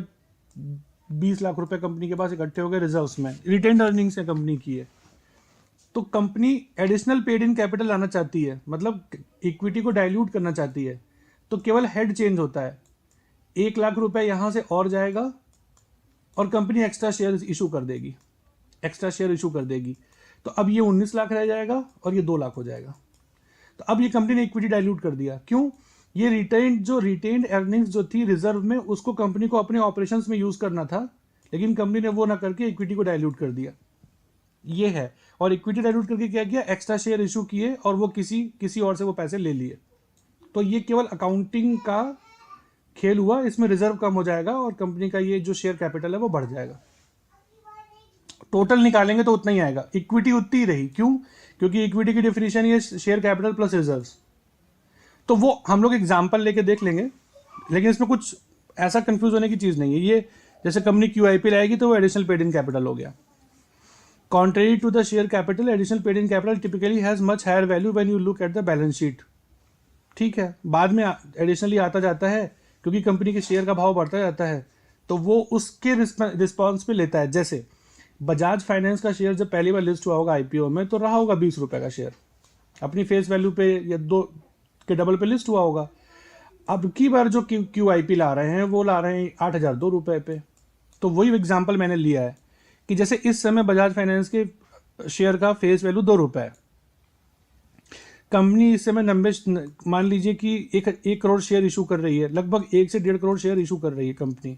20 लाख रुपए कंपनी के पास इकट्ठे हो गए रिजर्व्स में, रिटेन अर्निंग्स है कंपनी की है। तो company additional paid in capital लाना चाहती है, मतलब इक्विटी को डाइल्यूट करना चाहती है। तो केवल हेड चेंज होता है, 1 लाख रुपए यहाँ से और जाएगा और कंपनी एक्स्ट्रा शेयर इशू कर देगी, एक्स्ट्रा शेयर इशू कर देगी। तो अब ये 19 लाख रह जाएगा और ये 2 लाख हो जाएगा। तो अब ये कंपनी ने इक्विटी डाइल्यूट कर दिया। क्यों? ये रिटेन्ड अर्निंग्स जो थी रिजर्व में, उसको कंपनी को अपने ऑपरेशंस में यूज करना था, लेकिन कंपनी ने वो ना करके इक्विटी को डाइल्यूट कर दिया। ये है, और इक्विटी डाइल्यूट करके क्या किया, एक्स्ट्रा शेयर इशू किए और वो किसी और से वो पैसे ले लिए। तो ये केवल अकाउंटिंग का खेल हुआ, इसमें रिजर्व कम हो जाएगा और कंपनी का ये जो शेयर कैपिटल है वो बढ़ जाएगा। टोटल निकालेंगे तो उतना ही आएगा, इक्विटी उतनी ही रही। क्यों? क्योंकि इक्विटी की डेफिनेशन ये शेयर कैपिटल प्लस रिजर्व्स। तो वो हम लोग एग्जाम्पल लेके देख लेंगे, लेकिन इसमें कुछ ऐसा कंफ्यूज होने की चीज़ नहीं है। ये जैसे कंपनी QIP लाएगी तो वो एडिशनल पेड इन कैपिटल हो गया। Contrary to the share capital, additional paid in capital typically has much higher value when you look at the balance sheet. ठीक है, बाद में एडिशनली आता जाता है क्योंकि कंपनी के शेयर का भाव बढ़ता जाता है, तो वो उसके रिस्पॉन्स पे लेता है। जैसे बजाज फाइनेंस का शेयर जब पहली बार लिस्ट हुआ होगा IPO में, तो रहा होगा 20 रुपये का शेयर, अपनी फेस वैल्यू पे या 2 के डबल पे लिस्ट हुआ होगा। अब की बार जो QIP ला रहे हैं वो ला रहे हैं 8,002 रुपये पे। तो वही एग्जाम्पल मैंने लिया है कि जैसे इस समय बजाज फाइनेंस के शेयर का फेस वैल्यू 2 रुपये है, कंपनी इस समय 90 मान लीजिए कि 1 करोड़ शेयर इशू कर रही है, लगभग 1 से 1.5 करोड़ शेयर इशू कर रही है कंपनी।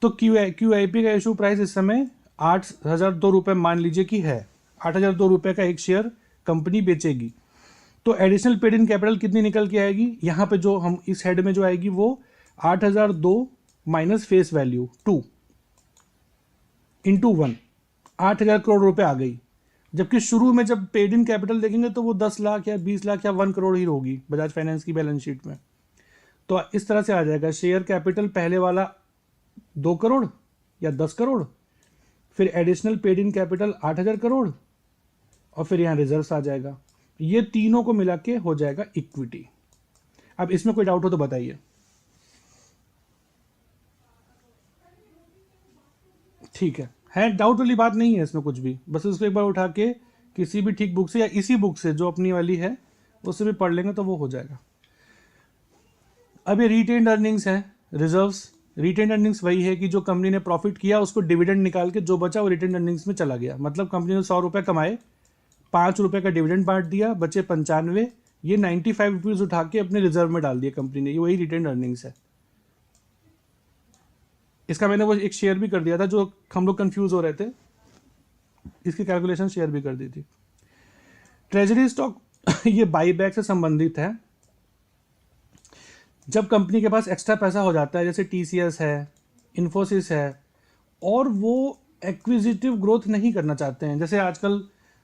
तो QIP का इशू प्राइस इस समय 8,002 रुपये मान लीजिए कि है, 8,002 रुपये का एक शेयर कंपनी बेचेगी। तो एडिशनल पेड इन कैपिटल कितनी निकल के आएगी, यहाँ पे जो हम इस हेड में जो आएगी वो 8,002 minus face value 2 into 1, 8,000 crore रुपए आ गई। जबकि शुरू में जब पेड इन कैपिटल देखेंगे तो वो 10 लाख या 20 लाख या 1 करोड़ ही होगी बजाज फाइनेंस की बैलेंस शीट में। तो इस तरह से आ जाएगा, शेयर कैपिटल पहले वाला 2 करोड़ या 10 करोड़, फिर additional paid in capital 8,000 crore और फिर यहाँ रिजर्व्स आ जाएगा। ये तीनों को मिला के हो जाएगा इक्विटी। अब इसमें कोई डाउट हो तो बताइए। ठीक है डाउट वाली बात नहीं है इसमें कुछ भी, बस इसको एक बार उठा के किसी भी ठीक बुक से या इसी बुक से जो अपनी वाली है उससे भी पढ़ लेंगे तो वो हो जाएगा। अब ये रिटेन्ड अर्निंग्स है, रिजर्व्स। रिटेन्ड अर्निंग्स वही है कि जो कंपनी ने प्रॉफिट किया उसको डिविडेंड निकाल के जो बचा वो रिटेन्ड अर्निंग्स में चला गया। मतलब कंपनी ने 100 रुपये कमाए, 5 रुपये का डिविडेंड बांट दिया, बचे 95, ये 95 रुपीज़ उठा के अपने रिजर्व में डाल दिया कंपनी ने, ये वही रिटेन्ड अर्निंग्स है। इसका मैंने वो एक शेयर भी कर दिया था जो हम लोग कंफ्यूज हो रहे थे, इसकी कैलकुलेशन शेयर भी कर दी थी। ट्रेजरी स्टॉक ये बाईबैक से संबंधित है। जब कंपनी के पास एक्स्ट्रा पैसा हो जाता है, जैसे TCS है, इन्फोसिस है, और वो एक्विजिटिव ग्रोथ नहीं करना चाहते हैं, जैसे आजकल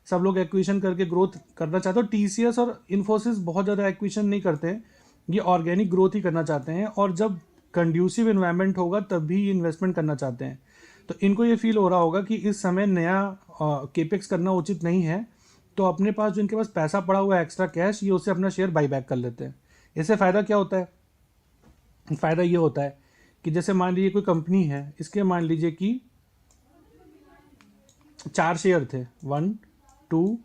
सब लोग एक्विजिशन करके ग्रोथ करना चाहते हो, TCS और इन्फोसिस बहुत ज़्यादा एक्विजिशन नहीं करते हैं, ये ऑर्गेनिक ग्रोथ ही करना चाहते हैं, और जब कंड्यूसिव इन्वायरमेंट होगा तब भी इन्वेस्टमेंट करना चाहते हैं। तो इनको ये फील हो रहा होगा कि इस समय नया केपेक्स करना उचित नहीं है, तो अपने पास जो इनके पास पैसा पड़ा हुआ है एक्स्ट्रा कैश, ये उससे अपना शेयर बाईबैक कर लेते हैं। इससे फ़ायदा क्या होता है? फ़ायदा ये होता है कि जैसे मान लीजिए कोई कंपनी है, इसके मान लीजिए कि 4 शेयर थे, 1, 2,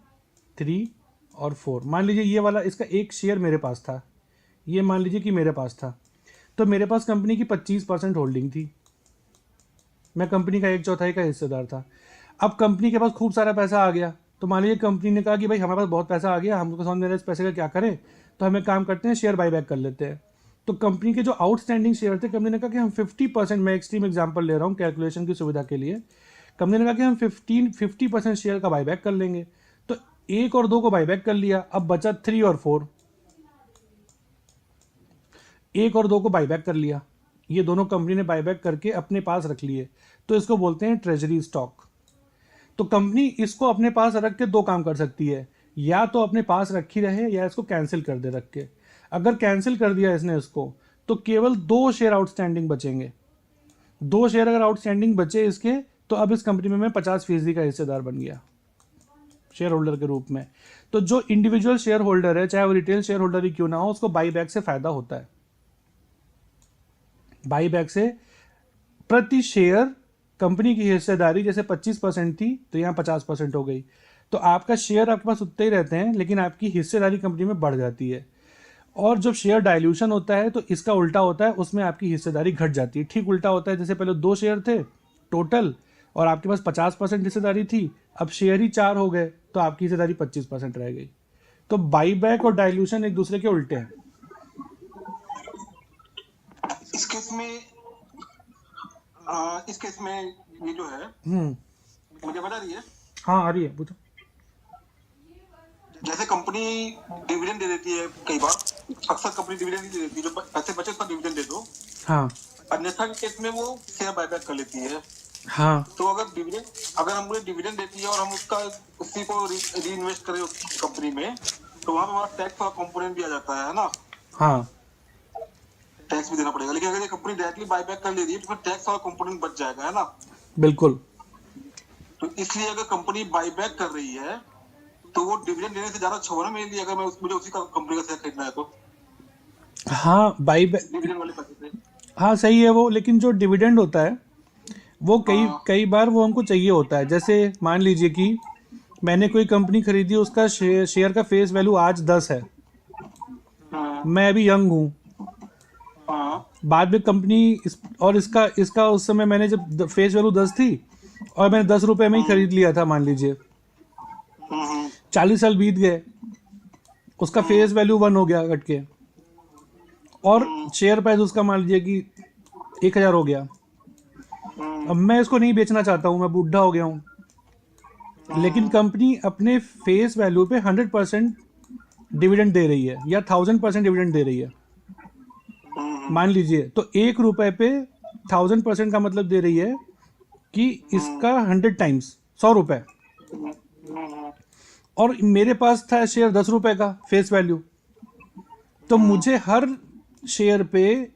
3 और 4। मान लीजिए ये वाला इसका एक शेयर मेरे पास था, ये मान लीजिए कि मेरे पास था, तो मेरे पास कंपनी की 25% होल्डिंग थी, मैं कंपनी का 1/4 का हिस्सेदार था। अब कंपनी के पास खूब सारा पैसा आ गया, तो मान लीजिए कंपनी ने कहा कि भाई हमारे पास बहुत पैसा आ गया, हमको समझ में आ रहा है इस पैसे का क्या करें, तो हम एक काम करते हैं, शेयर बाईबैक कर लेते हैं। तो कंपनी के जो आउटस्टैंडिंग शेयर थे, कंपनी ने कहा कि हम 50%, मैं एक्सट्रीम एग्जांपल ले रहा हूँ कैलकुलेशन की सुविधा के लिए, कंपनी ने कहा कि हम 50% शेयर का बाईबैक कर लेंगे। तो 1 और 2 को बाईबैक कर लिया, अब बचा 3 और 4। 1 और 2 को बाईबैक कर लिया, ये दोनों कंपनी ने बाईबैक करके अपने पास रख लिए, तो इसको बोलते हैं ट्रेजरी स्टॉक। तो कंपनी इसको अपने पास रख के 2 काम कर सकती है, या तो अपने पास रखी रहे या इसको कैंसिल कर दे रख के। अगर कैंसिल कर दिया इसने इसको, तो केवल 2 शेयर आउटस्टैंडिंग बचेंगे। 2 शेयर अगर आउटस्टैंडिंग बचे इसके, तो अब इस कंपनी में मैं 50% का हिस्सेदार बन गया शेयर होल्डर के रूप में। तो जो इंडिविजुअल शेयर होल्डर है, चाहे वो रिटेल शेयर होल्डर ही क्यों ना हो, उसको बाईबैक से फायदा होता है। बाईबैक से प्रति शेयर कंपनी की हिस्सेदारी जैसे 25% थी, तो यहाँ 50% हो गई। तो आपका शेयर आपके पास उतने ही रहते हैं, लेकिन आपकी हिस्सेदारी कंपनी में बढ़ जाती है। और जब शेयर डाइल्यूशन होता है तो इसका उल्टा होता है, उसमें आपकी हिस्सेदारी घट जाती है। ठीक उल्टा होता है, जैसे पहले 2 शेयर थे टोटल और आपके पास 50% हिस्सेदारी थी, अब शेयर ही 4 हो गए, तो आपकी हिस्सेदारी 25% रह गई। तो बाईबैक और डाइल्यूशन एक दूसरे के उल्टे हैं। इस केस में ये जो है, मुझे बता रही है, हाँ आ रही है, पूछो। जैसे कंपनी डिविडेंड दे देती है, कई बार अक्सर कंपनी डिविडेंड दे देती है, जो पैसे बचे उसका डिविडेंड दे दो। हाँ अन्यथा के केस में वो शेयर बायबैक कर लेती है। हाँ तो अगर हम उन्हें डिविडेंड देती है और हम उसी को री इन्वेस्ट करें उस कंपनी में, तो वहां पे हमारा टैक्स का कंपोनेंट भी आ जाता है ना, हाँ टैक्स भी देना पड़ेगा। लेकिन अगर ये कंपनी डायरेक्टली बायबैक कर ले रही है तो फिर टैक्स वाला कंपोनेंट बच जाएगा, है ना। बिल्कुल। तो इसलिए अगर कंपनी बायबैक कर रही है तो वो डिविडेंड देने से ज्यादा अच्छा होगा मेरे लिए, अगर मैं मुझे उसी का कंपनी का शेयर खरीदना है तो। हाँ बाईबैक, डिविडेंड वाले पैसे से, हाँ सही है वो, लेकिन जो डिविडेंड होता है वो कई बार वो हमको चाहिए होता है। जैसे मान लीजिए कि मैंने कोई कंपनी खरीदी, उसका शेयर का फेस वैल्यू आज 10 है, मैं अभी यंग हूँ, बाद में कंपनी और इसका उस समय मैंने जब फेस वैल्यू 10 थी और मैंने 10 रुपये में ही खरीद लिया था, मान लीजिए 40 साल बीत गए, उसका फेस वैल्यू 1 हो गया घट के, और शेयर प्राइस उसका मान लीजिए कि 1000 हो गया। अब मैं इसको नहीं बेचना चाहता हूँ, मैं बूढ़ा हो गया हूँ, लेकिन कंपनी अपने फेस वैल्यू पे 100% डिविडेंड दे रही है या 1000% डिविडेंड दे रही है, मान लीजिए। तो 1 रुपए पे 1000% का मतलब दे रही है कि इसका 100 टाइम्स 100 रुपए। और मेरे पास था शेयर 10 रुपए का फेस वैल्यू, तो मुझे हर शेयर पे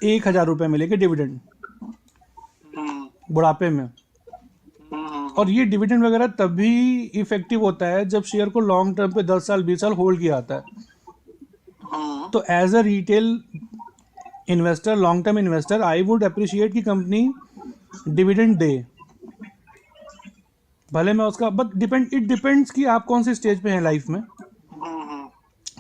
1000 रुपए मिलेंगे डिविडेंड बुढ़ापे में। और ये डिविडेंड वगैरह तभी इफेक्टिव होता है जब शेयर को लॉन्ग टर्म पे 10 साल 20 साल होल्ड किया जाता है। तो as a retail investor, long term investor, I would appreciate कि कंपनी डिविडेंड दे, भले मैं उसका, बट इट डिपेंड्स कि आप कौन से स्टेज पे हैं लाइफ में।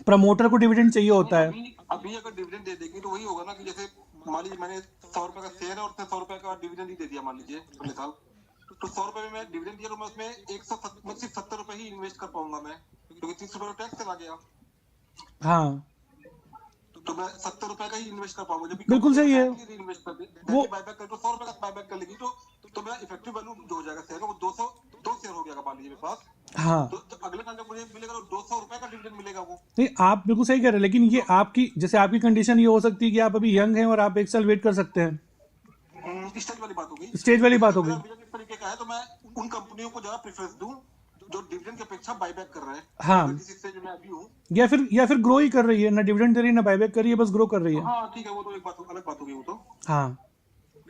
प्रमोटर को डिविडेंड चाहिए होता है। अभी अगर डिविडेंड दे देगी तो वही होगा ना कि जैसे मान लीजिए मैंने 100 रुपए का शेयर है और उसने 100 रुपए का डिविडेंड ही दे दिया, मान लीजिए अगले साल, तो 100 रुपए में मैं डिविडेंड दिया तो मैं उसमें 170 रुपए ही इन्वेस्ट कर पाऊंगा मैं, क्योंकि 30 रुपए का टैक्स चला गया। हाँ तो मैं 70 रुपए का ही इन्वेस्ट कर पाऊंगा। जब बिल्कुल सही है। इन्वेस्ट कर वो बायबैक कर, तो 100 रुपए का बायबैक कर लेगी तो मेरा इफेक्टिव वैल्यू जो हो जाएगा शेयर का, वो 2 शेयर हो गया मान लीजिए मेरे पास। हाँ तो अगले साल जब मुझे मिलेगा तो 200 रुपए का डिविडेंड मिलेगा वो। नहीं, आप बिल्कुल सही कह रहे हैं, लेकिन ये आपकी, जैसे आपकी कंडीशन ये हो सकती है कि आप अभी यंग हैं और आप 1 साल वेट कर सकते हैं। स्टेज वाली बात हो गई, स्टेज वाली बात हो गई। इस तरीके का है तो मैं उन कंपनियों को ज्यादा प्रेफरेंस दूं जो डिविडेंड की अपेक्षा बायबैक कर रहे हैं। हाँ, जिस स्टेज में मैं अभी हूं, या फिर ग्रो ही कर रही है, ना डिविडेंड दे रही है ना बायबैक कर रही है, बस ग्रो कर रही है। हाँ ठीक है, वो तो एक बात अलग बात हो गई वो तो। हाँ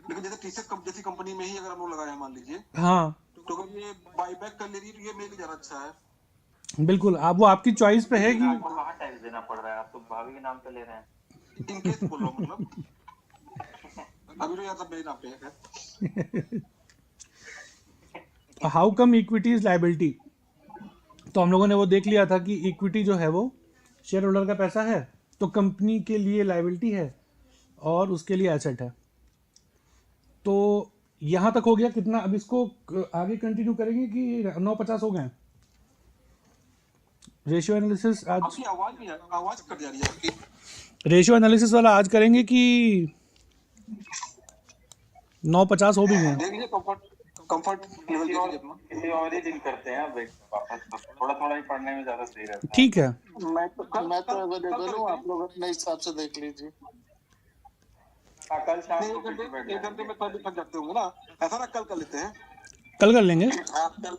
लेकिन जैसे टीसीएस जैसी कंपनी में ही अगर हम लोग लगाए मान लीजिए, हाँ तो अगर ये बायबैक कर ले रही है तो ये मेरे लिए ज्यादा अच्छा है। बिल्कुल, आप वो आपकी चॉइस पे है कि आपको वहाँ टैक्स देना पड़ रहा है, आप तो भाभी के नाम पे ले रहे हैं। इन केस बोल रहा हूँ, मतलब अभी तो यार सब मेरे नाम पे है। How come equity is liability. तो हम लोगों ने वो देख लिया था कि इक्विटी जो है वो शेयर होल्डर का पैसा है, तो कंपनी के लिए लायबिलिटी है और उसके लिए एसेट है। तो यहाँ तक हो गया कितना, अब इसको आगे कंटिन्यू करेंगे कि 9:50 हो गए? रेशियो एनालिसिस आज, आपकी आवाज नहीं है, आवाज कट जा रही है आपकी। रेशियो एनालिसिस वाला आज करेंगे कि 9:50 हो भी गए हैं? देख लीजिए कंफर्ट लेवल देख लीजिए अपना। किसी और ही दिन करते हैं ब्रेक वापस, थोड़ा थोड़ा ही पढ़ने में ज्यादा सही रहता है। ठीक है, मैं तो अवेलेबल हूँ, आप लोग अपने हिसाब से देख लीजिए। हाँ, कल शाम नहीं, को फिर से बैठ एक घंटे में तब थक जाते होंगे ना, ऐसा ना कल कर लेते हैं। कल कर लेंगे, आप कल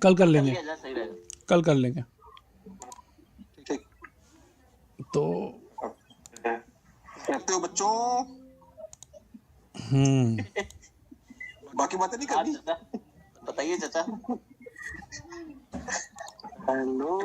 कल कर लेंगे, सही रहेगा। कल कर लेंगे। ठीक तो कहते हो बच्चों, बाकी बातें नहीं करनी। बताइए चाचा। हेलो।